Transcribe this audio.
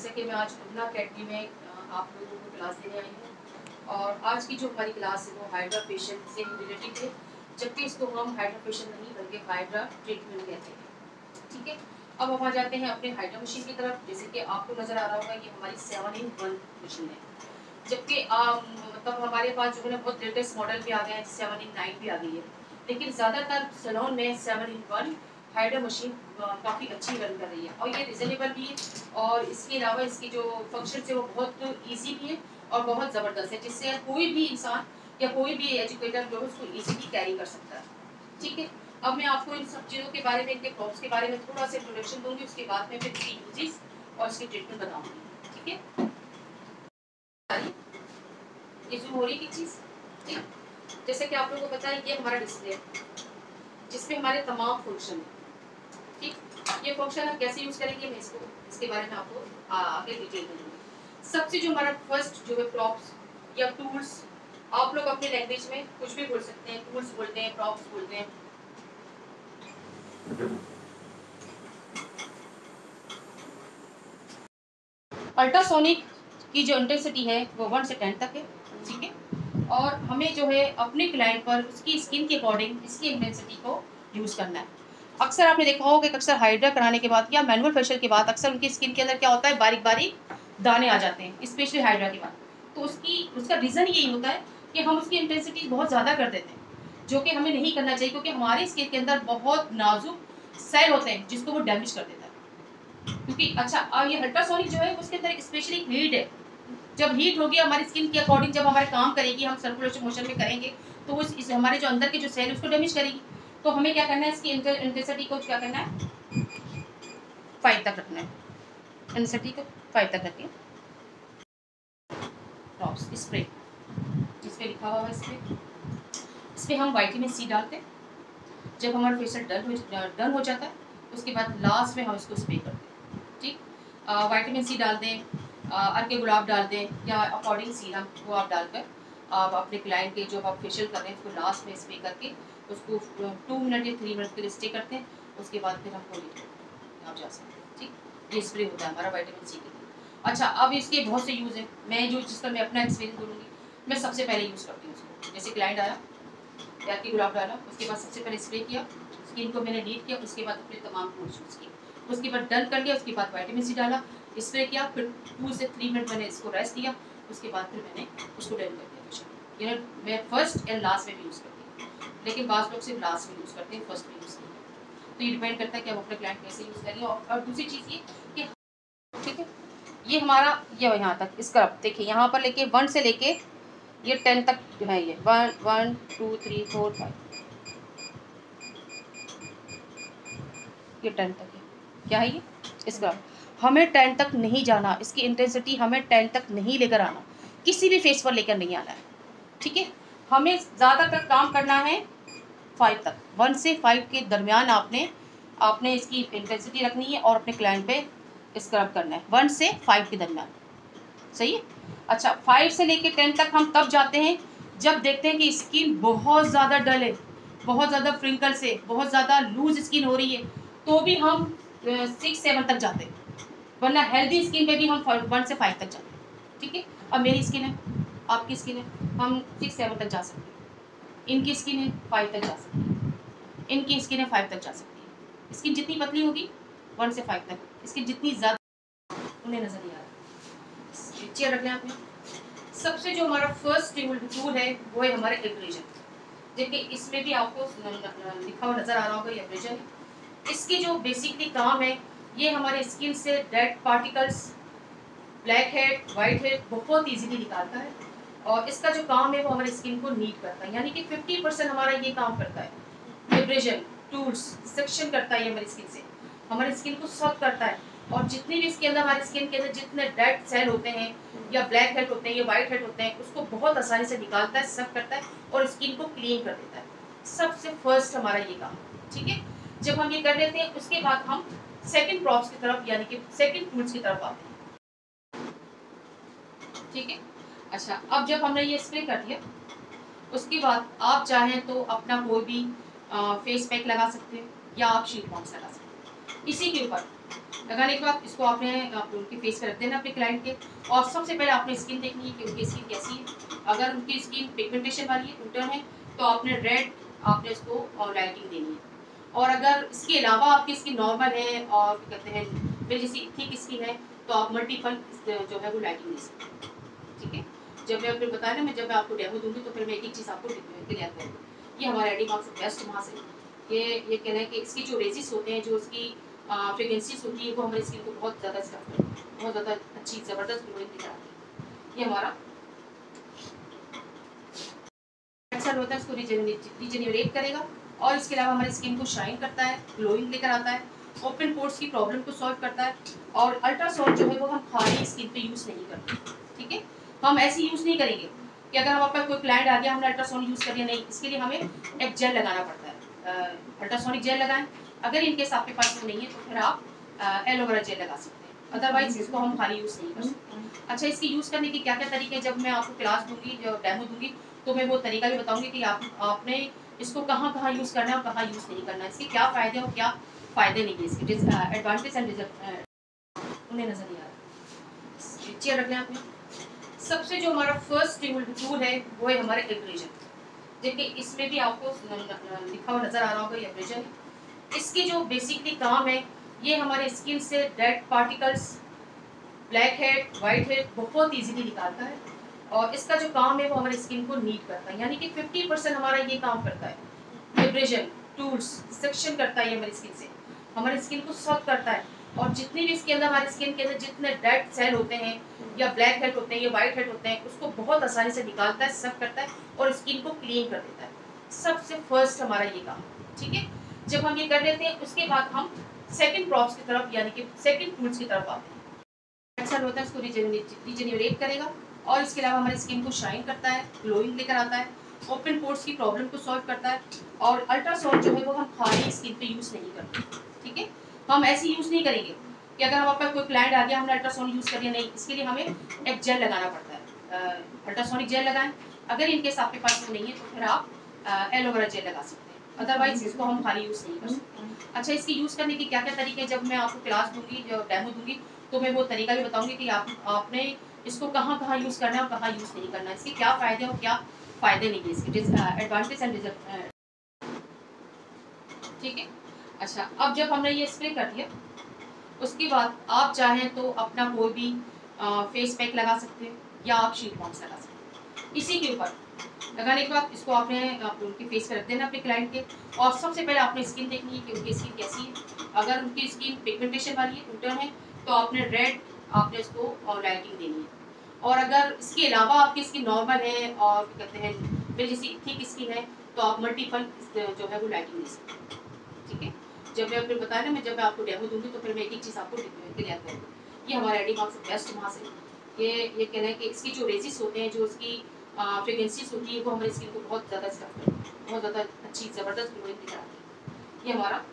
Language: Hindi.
जैसे कि मैं आज अपना अकेडमी में आप लोगों को क्लास देने आई हूँ और आज की जो हमारी क्लास है वो हाइड्रा फेशियल से रिलेटेड है, जबकि इसको हम हाइड्रा फेशियल नहीं बल्कि हाइड्रा ट्रीटमेंट कहते हैं। ठीक है, अब हम आ जाते हैं अपने हाइड्रा मशीन की तरफ। जैसे कि आपको नज़र आ रहा होगा ये हमारी 7-in-1 मशीन है, जबकि मतलब हमारे पास जो है ना बहुत लेटेस्ट मॉडल भी आ गए हैं, 7-in-9 भी आ गई है, लेकिन ज़्यादातर सैलून में 7-in-1 हाइड्रा मशीन काफ़ी अच्छी रन कर रही है और ये रिजनेबल भी है और इसके अलावा इसकी जो फंक्शन है वो बहुत ईजी भी है और बहुत ज़बरदस्त है, जिससे कोई भी इंसान या कोई भी एजुकेटर जो है उसको ईजीली कैरी कर सकता है। ठीक है, अब मैं आपको इन सब चीज़ों के बारे में, इनके प्रॉब्स के बारे में थोड़ा सा इंट्रोडक्शन दूंगी, उसके बाद में फिर इसकी यूजेस और इसकी ट्रीटमेंट बताऊंगी। ठीक है, ये जो हो रही की चीज़, ठीक, जैसे कि आप लोगों को पता है ये हमारा डिस्प्ले है जिसमें हमारे तमाम फंक्शन है। ठीक, ये फंक्शन हम कैसे यूज करेंगे मैं इसके बारे में आपको आगे डिटेल में दूंगी। सबसे जो हमारा फर्स्ट जो है प्रॉप्स या टूल्स, आप लोग अपने लैंग्वेज में कुछ भी बोल सकते हैं, टूल्स बोलते हैं, प्रॉप्स बोलते हैं। अल्ट्रासोनिक की जो इंटेंसिटी है वो 1 से 10 तक है। ठीक है, और हमें जो है अपने क्लाइंट पर उसकी स्किन के अकॉर्डिंग इसकी इंटेंसिटी को यूज़ करना है। अक्सर आपने देखा होगा कि अक्सर हाइड्रा कराने के बाद या मैनुअल फेशियल के बाद अक्सर उनकी स्किन के अंदर क्या होता है, बारीक बारीक दाने आ जाते हैं, स्पेशली हाइड्रा के बाद। तो उसका रीज़न यही होता है कि हम उसकी इंटेंसिटी बहुत ज़्यादा कर देते हैं, जो कि हमें नहीं करना चाहिए, क्योंकि हमारी स्किन के अंदर बहुत नाजुक सेल होते हैं जिसको वो डैमेज कर देता है। क्योंकि अच्छा, ये अल्ट्रासोनिक जो है उसके अंदर स्पेशली हीट है। जब हीट होगी हमारी स्किन के अकॉर्डिंग, जब हमारे काम करेगी, हम सर्कुलेशन मोशन में करेंगे तो वो हमारे जो अंदर के जो सेल उसको डैमेज करेगी। तो हमें क्या करना है, इसकी इंटेंसिटी को क्या करना है, 5 तक रखना है। इंटेंसिटी को 5 तक रखिए। ड्रॉप्स स्प्रे, इस पे लिखा हुआ है स्प्रे, इस पे हम विटामिन सी डालते हैं। जब हमारा फेशियल डन हो जाता है उसके बाद लास्ट में हम इसको स्प्रे करते हैं। ठीक, विटामिन सी डाल दें, अर्के गुलाब डाल दें या अकॉर्डिंग सीरम वो आप डालकर आप अपने क्लाइंट के जो आप फेशियल कर रहे हैं उसको लास्ट में स्प्रे करके उसको 2 मिनट या 3 मिनट के लिए स्टे करते हैं। उसके बाद फिर हम पोली आप जा सकते हैं। ठीक, ये स्प्रे होता है हमारा विटामिन सी के लिए। अच्छा, अब इसके बहुत से यूज़ हैं, मैं जो जिस पर मैं अपना एक्सपीरियंस बोलूँगी। मैं सबसे पहले यूज़ करती हूँ उसको, जैसे क्लाइंट आया, अर्के गुलाब डाला, उसके बाद सबसे पहले स्प्रे किया, स्किन को मैंने नीट किया, उसके बाद अपने तमाम टूल्स यूज़ किए, उसके बाद डन कर लिया, उसके बाद विटामिन सी डाला, स्प्रे किया, फिर 2 से 3 मिनट मैंने इसको रेस्ट दिया, उसके बाद फिर मैंने उसको डन कर दिया फेशियल। ये मैं फर्स्ट एंड लास्ट में भी यूज़ करती हूँ, लेकिन बाज़ लोग सिर्फ लास्ट में यूज़ करते हैं, फर्स्ट में यूज़ नहीं करते। तो ये डिपेंड करता है कि आप अपने क्लाइंट कैसे यूज़ करेंगे। और दूसरी चीज़ ये कि ठीक है, ये हमारा ये यहाँ तक स्क्रब देखिए, यहाँ पर लेके 1 से लेके ये 10 तक है, ये 1 2 3 4 5, ये 10 तक है। क्या है ये, इसका हमें 10 तक नहीं जाना, इसकी इंटेंसिटी हमें 10 तक नहीं लेकर आना, किसी भी फेस पर लेकर नहीं आना है। ठीक है, हमें ज़्यादातर काम करना है 5 तक, 1 से 5 के दरमियान आपने आपने इसकी इंटेंसिटी रखनी है और अपने क्लाइंट पे स्क्रब करना है 1 से 5 के दरमियान। सही है। अच्छा, 5 से लेके 10 तक हम तब जाते हैं जब देखते हैं कि स्किन बहुत ज़्यादा डल है, बहुत ज़्यादा फ्रिंकल से, बहुत ज़्यादा लूज स्किन हो रही है, तो भी हम 6-7 तक जाते हैं, वरना हेल्दी स्किन पे भी हम 1 से 5 तक जाते हैं। ठीक है, अब मेरी स्किन है, आपकी स्किन है, हम 6-7 तक जा सकते हैं, इनकी स्किन है 5 तक जा सकती है, इनकी स्किन है 5 तक जा सकती है। स्किन जितनी पतली होगी 1 से 5 तक, स्किन जितनी ज़्यादा उन्हें नज़र नहीं आ रहा। चेयर रख लें आपने। सबसे जो हमारा फर्स्ट टूल है वो है हमारे एब्रेजन। देखिए इसमें भी आपको लिखा हुआ नज़र आ रहा होगा, ये एब्रेजन है। इसकी जो बेसिकली काम है, ये हमारे स्किन से dead particles, black head, white head बहुत इजीली निकालता है और इसका जो काम है वो हमारी स्किन को नीट करता है, यानी कि 50% हमारा ये काम करता है। एब्रेजन टूल्स सेक्शन करता है ये हमारी स्किन से, हमारी स्किन को सॉफ्ट करता है और जितनी भी इसके अंदर हमारी स्किन के अंदर जितने डेड सेल होते हैं या ब्लैक हेड होते हैं या वाइट हेड होते हैं उसको बहुत आसानी से निकालता है, सॉफ्ट करता है और स्किन को क्लीन कर देता है। सबसे फर्स्ट हमारा ये काम। ठीक है, जब हम ये कर लेते हैं उसके बाद हम सेकंड प्रॉप्स की तरफ यानी कि सेकंड टूल्स की तरफ आते हैं। ठीक है, अच्छा, अब जब हमने ये स्प्रे कर दिया उसके बाद आप चाहें तो अपना कोई भी फेस पैक लगा सकते हैं या आप शीट मास्क लगा सकते हैं। इसी के ऊपर लगाने के बाद इसको आपने उनके फेस पे रख देना अपने क्लाइंट के। और सबसे पहले आपने स्किन देखनी है कि उनकी स्किन कैसी है। अगर उनकी स्किन पिगमेंटेशन वाली है, टूटन है, तो आपने रेड आपने इसको लाइटिंग देनी है। और अगर इसके अलावा आपकी स्किन नॉर्मल है और क्या कहते हैं मेरी जैसी थिक स्किन है, तो आप मल्टीपल जो है वो लाइटिंग दे सकते हैं। ठीक है, जब मैं आपको बताया ना, जब मैं आपको डेमो दूंगी तो फिर मैं एक एक चीज़ आपको क्लियर करूँगी। ये हमारा एडी मार्क्स बेस्ट मास्क है। ये कहना है कि इसकी जो रेजिस होते हैं, जो इसकी फ्रेगरेंसीज होती है, वो हमारी स्किन को बहुत ज़्यादा स्टफ करती है, बहुत ज़्यादा अच्छी ज़बरदस्त ग्लोइंग दिखाती है। ये हमारा एक्सेल होता है, इसको रीजेनरेट करेगा और इसके अलावा हमारी स्किन को शाइन करता है, ग्लोइंग लेकर आता है, ओपन पोर्स की प्रॉब्लम को सॉल्व करता है। और अल्ट्रासाउंड जो है वो हम खाली स्किन पे यूज़ नहीं करते। ठीक है, हम ऐसे यूज़ नहीं करेंगे कि अगर हम आपका कोई क्लाइंट आ गया, हमने अल्ट्रासाउंड यूज़ कर लिया, नहीं, इसके लिए हमें एक जेल लगाना पड़ता है, अल्ट्रासोनिक जेल लगाएं। अगर इनकेस आपके पास वो नहीं है तो फिर आप एलोवेरा जेल लगा सकते हैं, अदरवाइज इसको हम खाली यूज़ नहीं कर सकते। अच्छा, इसकी यूज़ करने के क्या क्या तरीके हैं, जब मैं आपको क्लास दूंगी, जो डेमो दूंगी, तो मैं वो तरीका भी बताऊंगी कि आपने इसको कहाँ कहाँ यूज़ करना है और कहाँ यूज़ नहीं करना है, इसके क्या फ़ायदे और क्या फ़ायदे नहीं है, इसके एडवांटेज एंड उन्हें नज़र नहीं आ रहा। चेयर रख लें आपने। सबसे जो हमारा फर्स्ट टूल है वो है हमारे एब्रेजन। देखिए, इसमें भी आपको लिखा हुआ नज़र आ रहा होगा, ये एब्रेजन है। इसकी जो बेसिकली काम है, ये हमारे स्किन से dead particles, black head, white head बहुत इजीली निकालता है। और इसका जो काम है वो हमारी स्किन को नीट करता है, यानी कि 50% हमारा ये काम करता है। एब्रेजन टूल्स सेक्शन करता है ये हमारी स्किन से, हमारी स्किन को सॉफ्ट करता है। और जितनी भी इसके अंदर, हमारी स्किन के अंदर जितने डेड सेल होते हैं या ब्लैक हेड होते हैं या वाइट हेड होते हैं, उसको बहुत आसानी से निकालता है, सक करता है और स्किन को क्लीन कर देता है। सबसे फर्स्ट हमारा ये काम। ठीक है, जब हम ये कर लेते हैं, उसके बाद हम सेकंड प्रॉप्स की तरफ, यानी कि सेकंड टूल्स की तरफ आते हैं। एक्सेल होता है, इसको रीजेनरेट करेगा और इसके अलावा हमारी स्किन को शाइन करता है, ग्लोइंग लेकर आता है, ओपन पोर्स की प्रॉब्लम को सॉल्व करता है। और अल्ट्रासाउंड जो है वो हम खाली स्किन पे यूज़ नहीं करते। ठीक है, हम ऐसे यूज़ नहीं करेंगे कि अगर हम आपका कोई क्लाइंट आ गया, हमने अल्ट्रासाउंड यूज़ कर लिया, नहीं, इसके लिए हमें एक जेल लगाना पड़ता है, अल्ट्रासोनिक जेल लगाएं। अगर इनकेस आपके पास वो नहीं है तो फिर आप एलोवेरा जेल लगा सकते हैं, अदरवाइज इसको हम खाली यूज़ नहीं कर सकते। अच्छा, इसकी यूज़ करने के क्या क्या तरीके हैं, जब मैं आपको क्लास दूंगी, जो डेमो दूंगी, तो मैं वो तरीका भी बताऊंगी कि आपने इसको कहाँ कहाँ यूज़ करना है और कहाँ यूज़ नहीं करना है, इसके क्या फ़ायदे और क्या फ़ायदे नहीं है, इसके एडवांटेज एंड ठीक है। अच्छा, अब जब हमने ये स्प्रे कर दिया, उसके बाद आप चाहें तो अपना कोई भी फेस पैक लगा सकते हैं या आप शीट मास्क लगा सकते हैं। इसी के ऊपर लगाने के बाद इसको आपने उनके फेस पे रख देना अपने क्लाइंट के। और सबसे पहले आपने स्किन देखनी है कि उनकी स्किन कैसी है। अगर उनकी स्किन पिगमेंटेशन वाली है, टूटन है, तो आपने रेड आपने इसको लाइटिंग देनी है। और अगर इसके अलावा आपकी स्किन नॉर्मल है और क्या कहते हैं मेरी जैसी थिक स्किन है, तो आप मल्टीपल जो है वो लाइटिंग दे सकते हैं। ठीक है, जब मैं आपको बताया ना, जब मैं आपको डेमो दूंगी तो फिर मैं एक एक चीज़ आपको क्लियर करूँगी। ये हमारा एडी मार्क्स बेस्ट मास्क है। ये कहना है कि इसकी जो रेजिस होते हैं, जो इसकी फ्रेगरेंसीज होती है, वो हमारी स्किन को बहुत ज़्यादा स्टफ करती है, बहुत ज़्यादा अच्छी ज़बरदस्त ग्लोइंग दिखाती है। ये हमारा